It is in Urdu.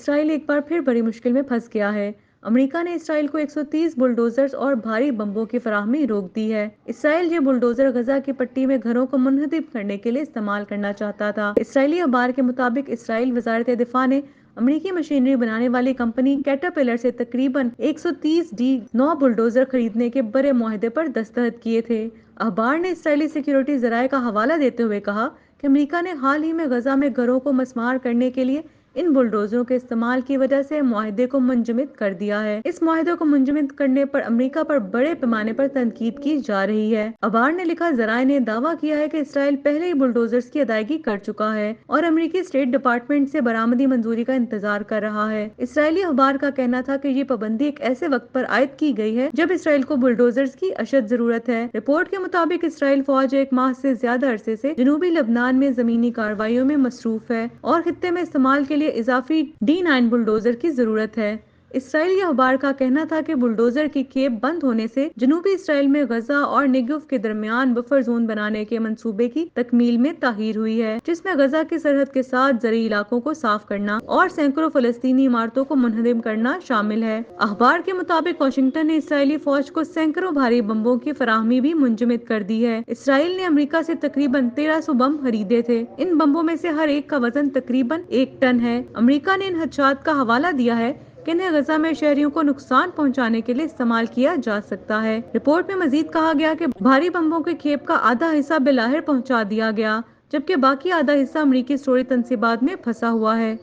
اسرائیل ایک بار پھر بڑی مشکل میں پھنس گیا ہے۔ امریکہ نے اسرائیل کو 130 بلڈوزرز اور بھاری بمبوں کی فراہمی روک دی ہے۔ اسرائیل یہ بلڈوزر غزہ کی پٹی میں گھروں کو منہدم کرنے کے لیے استعمال کرنا چاہتا تھا۔ اسرائیلی اخبار کے مطابق اسرائیل وزارت دفاع نے امریکی مشینری بنانے والی کمپنی کیٹرپلر سے تقریباً 130 D9 بلڈوزر خریدنے کے بڑے معاہدے پر دستخط کیے تھے۔ اخبار نے اسرائیلی سیکیورٹی ذرائع کا حوالہ دیتے ہوئے کہا کہ امریکہ نے حال ہی میں غزہ میں گھروں کو مسمار کرنے کے لیے ان بلڈوزروں کے استعمال کی وجہ سے معاہدے کو منجمد کر دیا ہے۔ اس معاہدے کو منجمد کرنے پر امریکہ پر بڑے پیمانے پر تنقید کی جا رہی ہے۔ اخبار نے لکھا، ذرائع نے دعویٰ کیا ہے کہ اسرائیل پہلے ہی بلڈوزرز کی ادائیگی کر چکا ہے اور امریکی اسٹیٹ ڈپارٹمنٹ سے برآمدی منظوری کا انتظار کر رہا ہے۔ اسرائیلی اخبار کا کہنا تھا کہ یہ پابندی ایک ایسے وقت پر عائد کی گئی ہے جب اسرائیل کو بلڈوزرز کی اشد ضرورت ہے۔ رپورٹ کے مطابق اسرائیل فوج ایک ماہ سے زیادہ عرصے سے جنوبی لبنان میں زمینی کارروائیوں میں مصروف ہے اور خطے میں استعمال کے لیے اضافی D9 بلڈوزر کی ضرورت ہے۔ اسرائیلی اخبار کا کہنا تھا کہ بلڈوزر کی کھیپ بند ہونے سے جنوبی اسرائیل میں غزہ اور نیگیو کے درمیان بفر زون بنانے کے منصوبے کی تکمیل میں تاخیر ہوئی ہے، جس میں غزہ کی سرحد کے ساتھ زرعی علاقوں کو صاف کرنا اور سینکڑوں فلسطینی عمارتوں کو منہدم کرنا شامل ہے۔ اخبار کے مطابق واشنگٹن نے اسرائیلی فوج کو سینکڑوں بھاری بمبوں کی فراہمی بھی منجمد کر دی ہے۔ اسرائیل نے امریکہ سے تقریباً 1300 بم خریدے تھے۔ ان بمبوں میں سے ہر ایک کا وزن تقریباً 1 ٹن ہے۔ امریکہ نے ان خدشات کا حوالہ دیا ہے کہ انہیں غزہ میں شہریوں کو نقصان پہنچانے کے لیے استعمال کیا جا سکتا ہے۔ رپورٹ میں مزید کہا گیا کہ بھاری بمبوں کی کھیپ کا آدھا حصہ بالآخر پہنچا دیا گیا، جبکہ باقی آدھا حصہ امریکی اسٹوریج تنصیبات میں پھنسا ہوا ہے۔